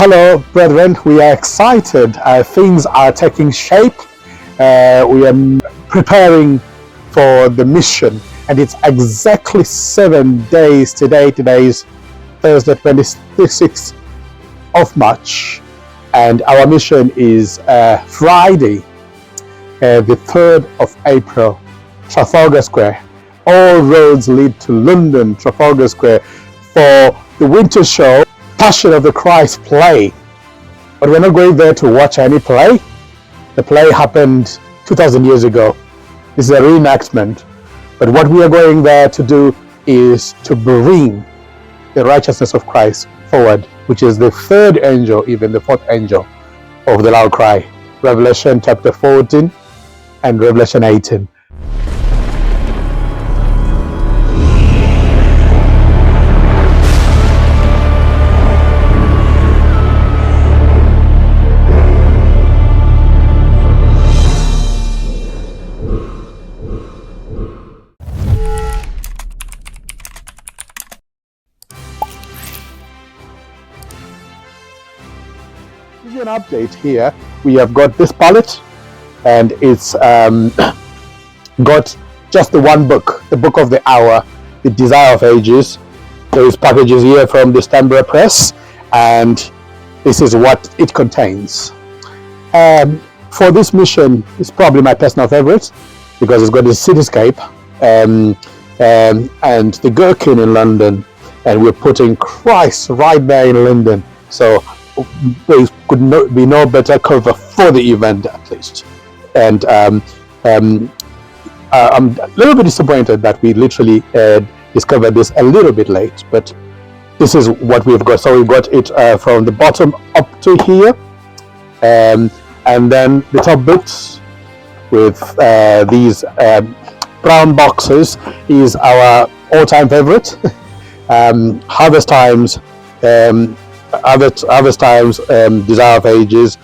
Hello, brethren. We are excited. Things are taking shape. We are preparing for the mission, and it's exactly 7 days today. Today is Thursday, 26th of March, and our mission is Friday, the 3rd of April, Trafalgar Square. All roads lead to London, Trafalgar Square, for the winter show, Passion of the Christ play. But we're not going there to watch any play. The play happened 2,000 years ago. This is a reenactment. But what we are going there to do is to bring the righteousness of Christ forward, which is the third angel, even the fourth angel of the loud cry. Revelation chapter 14 and Revelation 18. Give you an update here. We have got this palette, and it's got just the one book, the book of the hour, the Desire of Ages. There is packages here from the Stanborough Press, and this is what it contains. For this mission, it's probably my personal favorite because it's got the cityscape and the Gherkin in London, and we're putting Christ right there in London. So there could be no better cover for the event, at least. And I'm a little bit disappointed that we literally discovered this a little bit late, but this is what we've got. So we've got it from the bottom up to here, and then the top bits with these brown boxes is our all-time favorite. Harvest Times, Desire of Ages,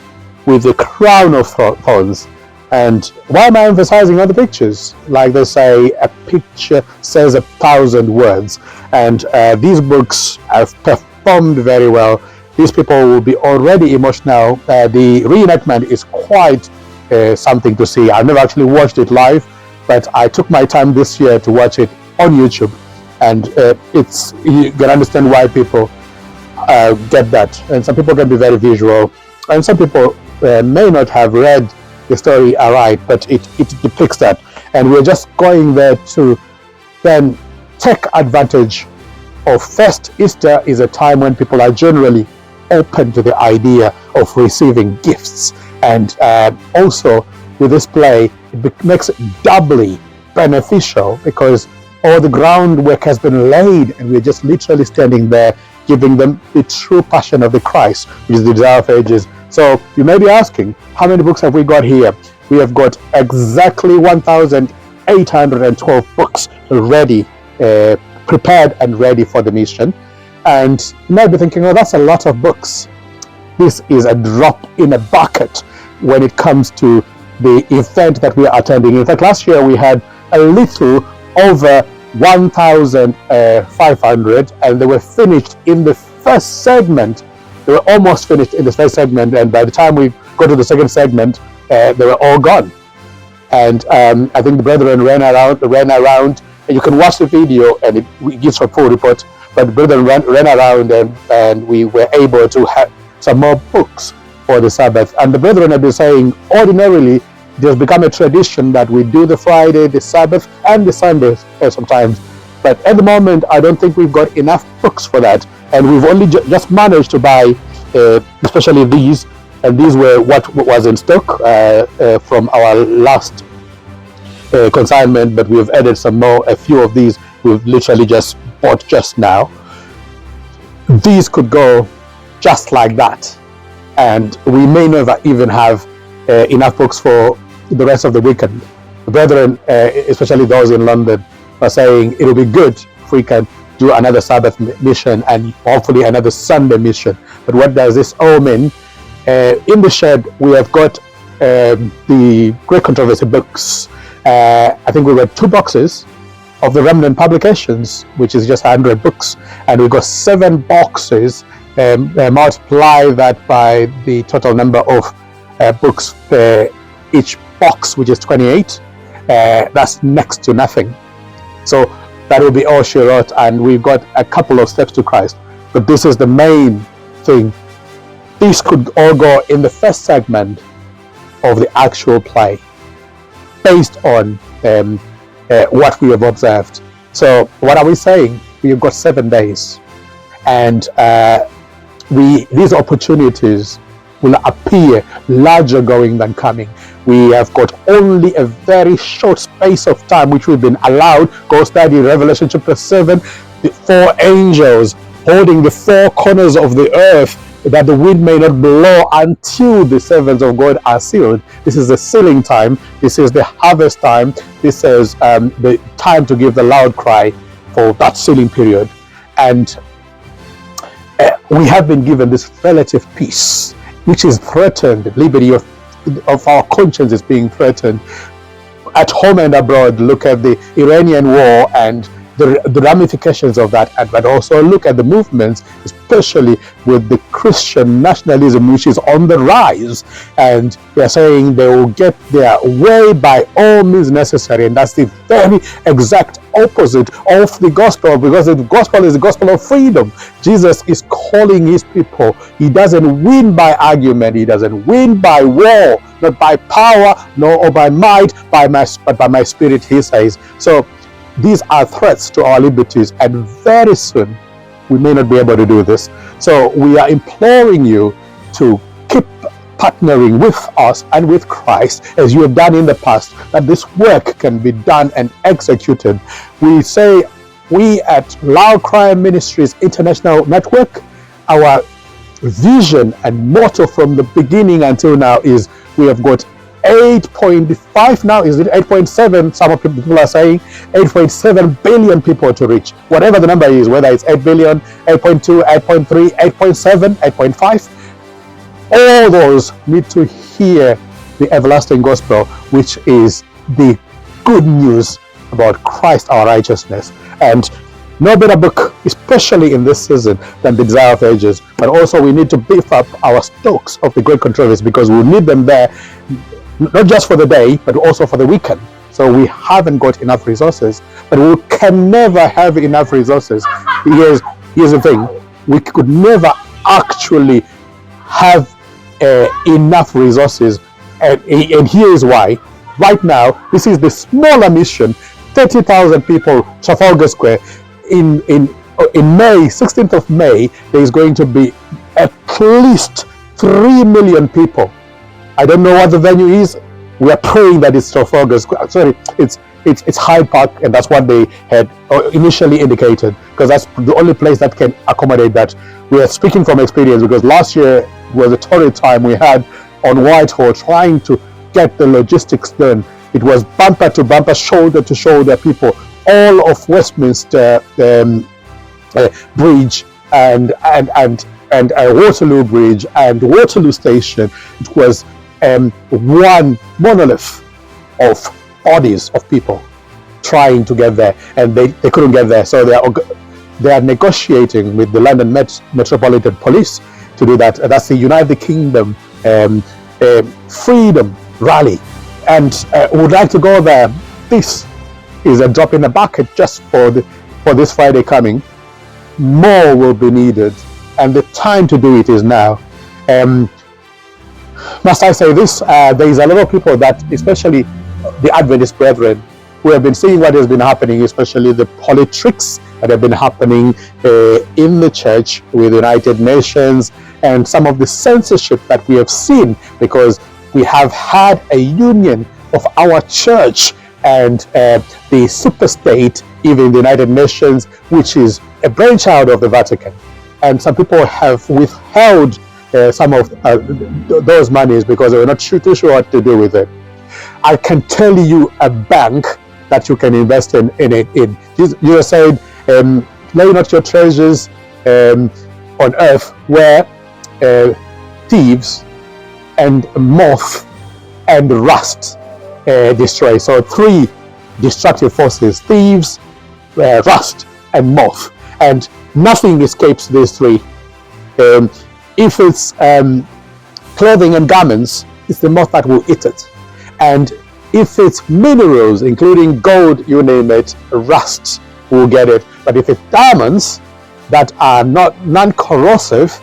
with the crown of thorns. And why am I emphasizing on the pictures? Like they say, a picture says 1,000 words, and these books have performed very well. These people will be already emotional. The reenactment is quite something to see. I've never actually watched it live, but I took my time this year to watch it on YouTube, and you can understand why people get that. And some people can be very visual, and some people may not have read the story aright, but it depicts that. And we're just going there to then take advantage of. First, Easter is a time when people are generally open to the idea of receiving gifts, and also with this play it makes it doubly beneficial because all the groundwork has been laid, and we're just literally standing there giving them the true passion of the Christ, which is the Desire of Ages. So you may be asking, how many books have we got here? We have got exactly 1,812 books ready, prepared and ready for the mission. And you might be thinking, oh, that's a lot of books. This is a drop in a bucket when it comes to the event that we are attending. In fact, last year we had a little over 1,500, and they were finished in the first segment. They were almost finished in the first segment, and by the time we got to the second segment, they were all gone. And I think the brethren ran around, and you can watch the video, and it gives a full report. But the brethren ran around, and we were able to have some more books for the Sabbath. And the brethren have been saying, ordinarily, it has become a tradition that we do the Friday, the Sabbath, and the Sundays sometimes. But at the moment, I don't think we've got enough books for that. And we've only just managed to buy, especially these. And these were what was in stock from our last consignment. But we've added some more, a few of these we've literally just bought just now. These could go just like that. And we may never even have enough books for the rest of the weekend. The brethren, especially those in London, are saying it will be good if we can do another Sabbath mission and hopefully another Sunday mission. But what does this all mean? In the shed, we have got the Great Controversy books. I think we got 2 boxes of the Remnant publications, which is just 100 books, and we've got 7 boxes multiply that by the total number of books per each box, which is 28, that's next to nothing. So that will be all she wrote, and we've got a couple of steps to Christ. But this is the main thing. These could all go in the first segment of the actual play, based on what we have observed. So what are we saying? We've got 7 days, and these opportunities will appear larger going than coming. We have got only a very short space of time which we've been allowed. Go study Revelation chapter 7, the 4 angels holding the 4 corners of the earth, that the wind may not blow until the servants of God are sealed. This is the sealing time. This is the harvest time. This is the time to give the loud cry for that sealing period. And we have been given this relative peace, which is threatened. The liberty of our conscience is being threatened. At home and abroad, look at the Iranian war and the ramifications of that, but also look at the movements, especially with the Christian nationalism, which is on the rise, and they're saying they will get their way by all means necessary, and that's the very exact opposite of the gospel, because the gospel is the gospel of freedom. Jesus is calling his people. He doesn't win by argument. He doesn't win by war, not by power, nor by might, but by my spirit, he says. So these are threats to our liberties, and very soon we may not be able to do this. So we are imploring you to keep partnering with us and with Christ as you have done in the past, that this work can be done and executed. We say, we at Loud Cry Ministries International Network, our vision and motto from the beginning until now is, we have got 8.5 now, is it 8.7? Some of people are saying 8.7 billion people to reach. Whatever the number is, whether it's 8 billion, 8.2, 8.3, 8.7, 8.5, all those need to hear the everlasting gospel, which is the good news about Christ our righteousness. And no better book, especially in this season, than The Desire of Ages. But also we need to beef up our stocks of the great controversy, because we need them there, not just for the day, but also for the weekend. So we haven't got enough resources, but we can never have enough resources. Here's the thing, we could never actually have enough resources, and here is why. Right now, this is the smaller mission, 30,000 people, Trafalgar Square. In May, 16th of May, there is going to be at least 3 million people. I don't know what the venue is. We are praying that it's Trafalgar Square. Sorry, it's Hyde Park, and that's what they had initially indicated, because that's the only place that can accommodate that. We are speaking from experience, because last year was a torrid time we had on Whitehall trying to get the logistics done. It was bumper to bumper, shoulder to shoulder people, all of Westminster Bridge and Waterloo Bridge and Waterloo Station. It was one monolith of bodies of people trying to get there, and they couldn't get there. So they are negotiating with the London Metropolitan Police to do that. And that's the United Kingdom Freedom Rally, and would like to go there. This is a drop in the bucket just for this Friday coming. More will be needed, and the time to do it is now. Must I say this? There is a lot of people that, especially the Adventist brethren, who have been seeing what has been happening, especially the politics that have been happening in the church with the United Nations, and some of the censorship that we have seen, because we have had a union of our church and the superstate, even the United Nations, which is a brainchild of the Vatican. And some people have withheld some of those monies because they were not too sure what to do with it. I can tell you a bank that you can invest in it. You said, lay not your treasures on earth, where thieves and moth and rust destroy. So 3 destructive forces: thieves, rust, and moth. And nothing escapes these 3. If it's clothing and garments, it's the moth that will eat it. And if it's minerals, including gold, you name it, rust will get it. But if it's diamonds that are not non-corrosive,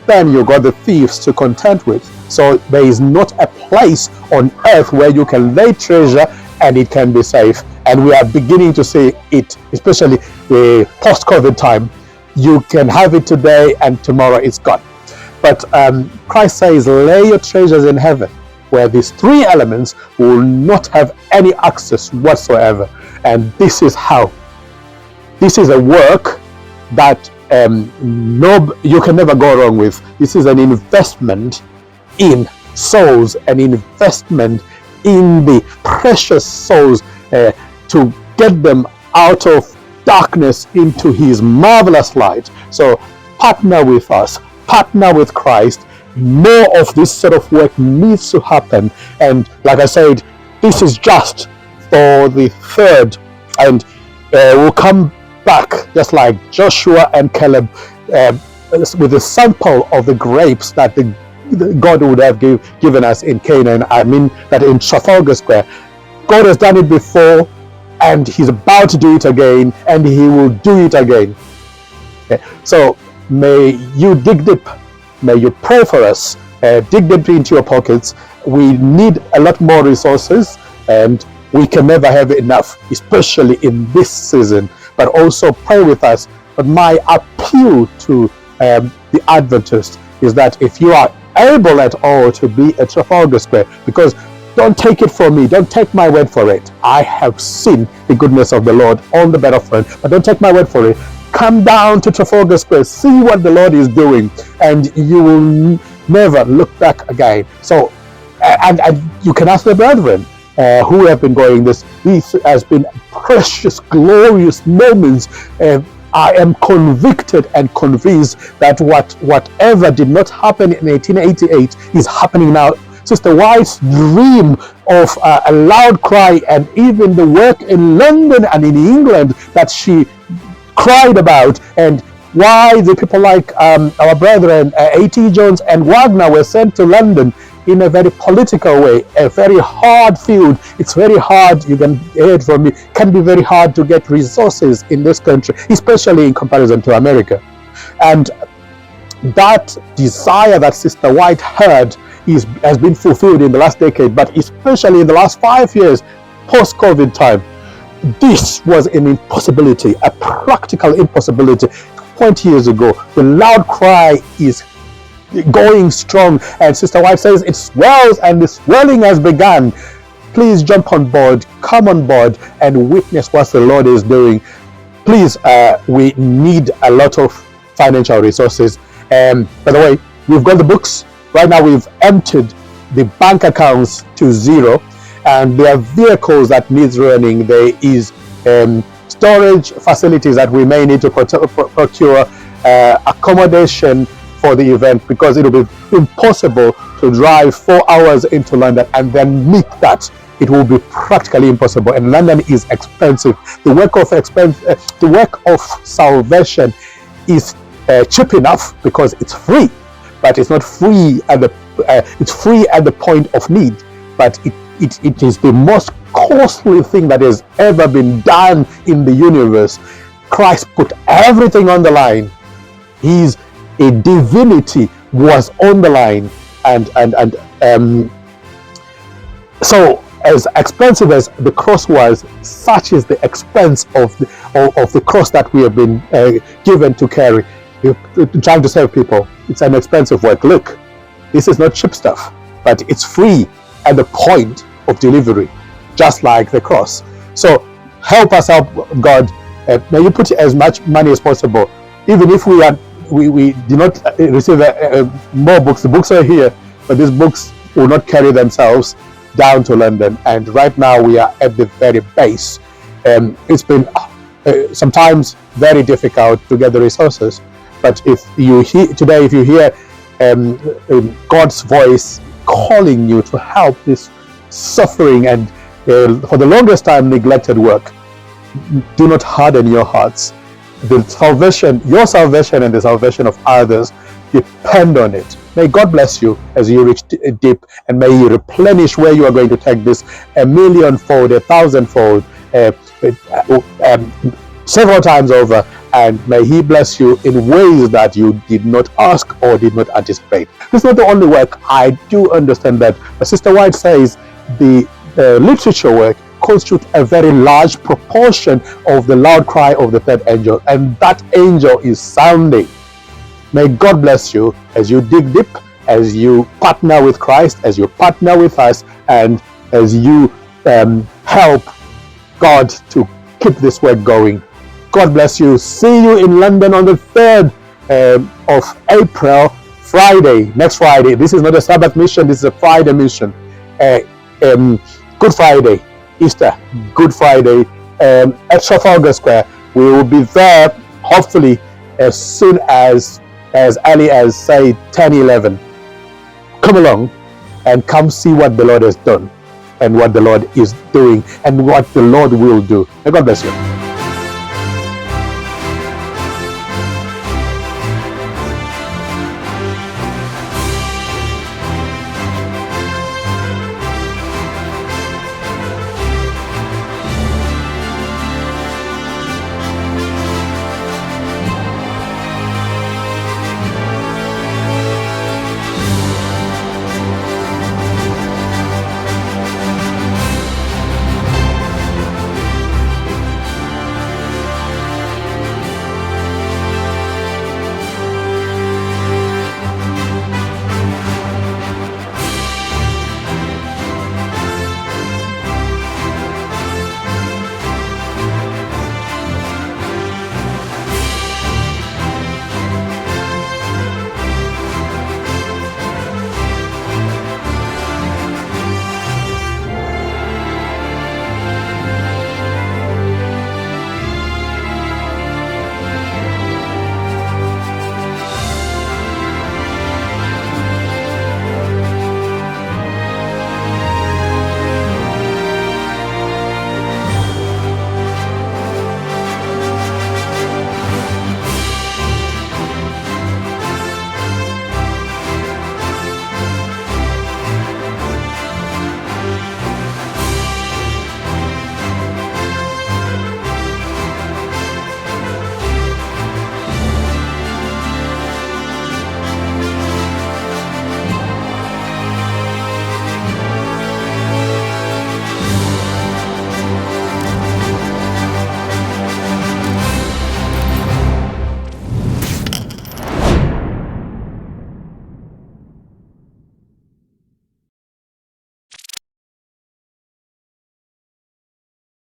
then you got the thieves to contend with. So there is not a place on earth where you can lay treasure and it can be safe. And we are beginning to see it, especially the post-COVID time. You can have it today and tomorrow it's gone. But Christ says, lay your treasures in heaven, where these three elements will not have any access whatsoever. And this is how. This is a work that you can never go wrong with. This is an investment in souls, an investment in the precious souls to get them out of darkness into his marvelous light. So partner with us, partner with Christ. More of this sort of work needs to happen. And like I said, this is just for the third, and we'll come back just like Joshua and Caleb with a sample of the grapes that God would have given us in Canaan. I mean that in Trafalgar Square. God has done it before, and he's about to do it again, and he will do it again. Okay. So may you dig deep. May you pray for us. Dig deep into your pockets. We need a lot more resources, and we can never have enough, especially in this season. But also pray with us. But my appeal to the Adventist is that if you are able at all to be at Trafalgar Square, because don't take it from me, don't take my word for it. I have seen the goodness of the Lord on the battlefront, but don't take my word for it. Come down to Trafalgar Square, see what the Lord is doing, and you will never look back again. So, and you can ask the brethren who have been going this. This has been precious, glorious moments. I am convicted and convinced that whatever did not happen in 1888 is happening now. Sister White's dream of a loud cry, and even the work in London and in England that she cried about, and why the people like our brethren A.T. Jones and Wagner were sent to London in a very political way, a very hard field. It's very hard, you can hear it from me, can be very hard to get resources in this country, especially in comparison to America. And that desire that Sister White had has been fulfilled in the last decade, but especially in the last 5 years, post-COVID time. This was an impossibility, a practical impossibility. 20 years ago, the loud cry is going strong, and Sister White says it swells and the swelling has begun. Please jump on board, come on board, and witness what the Lord is doing. Please, we need a lot of financial resources. By the way, we've got the books. Right now, we've emptied the bank accounts to zero, and there are vehicles that needs running. There is storage facilities that we may need to procure, accommodation for the event, because it will be impossible to drive 4 hours into London and then meet that. It will be practically impossible, and London is expensive. The work of salvation is cheap enough because it's free, but it's not free at it's free at the point of need. But it is the most costly thing that has ever been done in the universe. Christ put everything on the line. His divinity was on the line, and so as expensive as the cross was, such is the expense of the cross that we have been given to carry. Trying to save people, it's an expensive work. Look, this is not cheap stuff, but it's free at the point of delivery, just like the cross. So help us out, God. May you put as much money as possible, even if we do not receive more books. The books are here, but these books will not carry themselves down to London. And right now we are at the very base. It's been sometimes very difficult to get the resources. But if you hear God's voice calling you to help this suffering and for the longest time neglected work, do not harden your hearts. The salvation, your salvation and the salvation of others Depend on it. May God bless you as you reach deep, and may He replenish where you are going to take this a millionfold, a thousandfold, several times over, and may He bless you in ways that you did not ask or did not anticipate. This is not the only work. I do understand that, but Sister White says the literature work constitutes a very large proportion of the loud cry of the third angel, and that angel is sounding. May God bless you as you dig deep, as you partner with Christ, as you partner with us, and as you help God to keep this work going. God bless you. See you in London on the 3rd of April, Friday, next Friday. This is not a Sabbath mission, this is a Friday mission. Good Friday, Easter, Good Friday, at Trafalgar Square. We will be there, hopefully, as soon as early as, say, 10-11. Come along and come see what the Lord has done and what the Lord is doing and what the Lord will do. May God bless you.